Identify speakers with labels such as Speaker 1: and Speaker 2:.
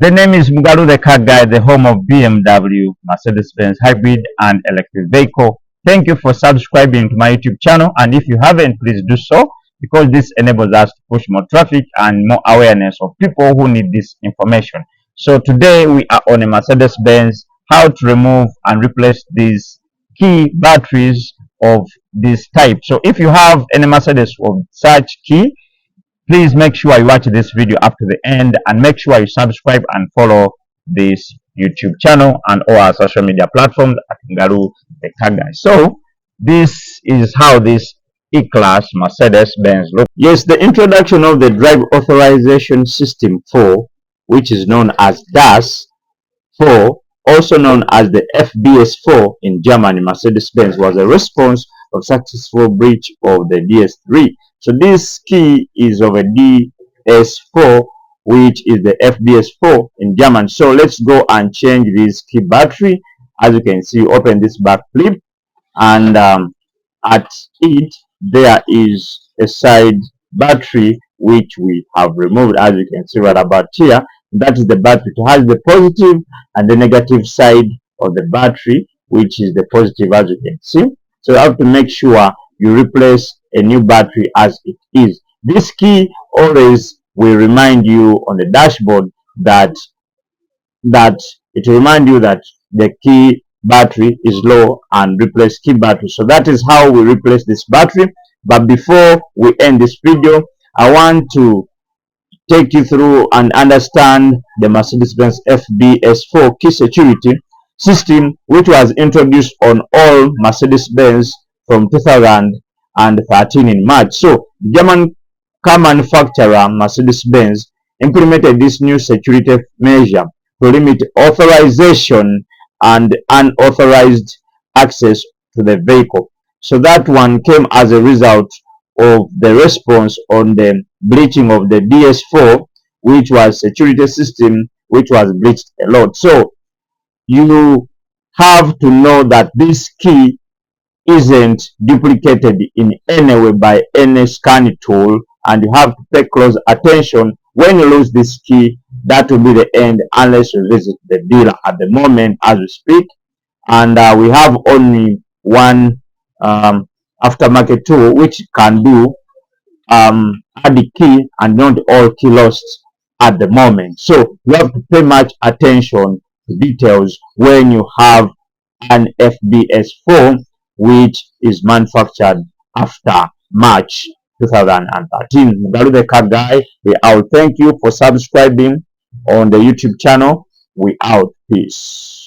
Speaker 1: The name is MugaluTheCarGuy, the home of BMW, Mercedes-Benz hybrid and electric vehicle. Thank you for subscribing to my YouTube channel, and if you haven't, please do so, because this enables us to push more traffic and more awareness of people who need this information. So today we are on a Mercedes-Benz, how to remove and replace these key batteries of this type. So if you have any Mercedes of such key, please make sure you watch this video up to the end, and make sure you subscribe and follow this YouTube channel and all our social media platforms at MugaluTheCarGuy. So this is how this E-Class Mercedes-Benz looks. Yes, the introduction of the Drive Authorization System 4, which is known as DAS 4, also known as the FBS4 in Germany, Mercedes-Benz, was a response of successful breach of the DS3. So this key is of a DS4, which is the FBS4 in German. So let's go and change this key battery. As you can see, open this back flip, and at it there is a side battery which we have removed. As you can see right about here, that is the battery. It has the positive and the negative side of the battery, which is the positive, as you can see. So you have to make sure you replace a new battery as it is. This key always will remind you on the dashboard that it will remind you that the key battery is low and replace key battery. So that is how we replace this battery. But before we end this video, I want to take you through and understand the Mercedes-Benz FBS4 key security system, which was introduced on all Mercedes-Benz from 2013 in March. So the German car manufacturer Mercedes-Benz implemented this new security measure to limit authorization and unauthorized access to the vehicle. So that one came as a result of the response on the breaching of the DS4, which was security system which was breached a lot. So you have to know that this key isn't duplicated in any way by any scan tool, and you have to pay close attention. When you lose this key, that will be the end unless you visit the dealer at the moment as we speak. And we have only one aftermarket tool which can do add the key, and not all key lost at the moment. So you have to pay much attention to details when you have an FBS4 which is manufactured after March 2013. MugaluTheCarGuy, we out. Thank you for subscribing on the YouTube channel. We out. Peace.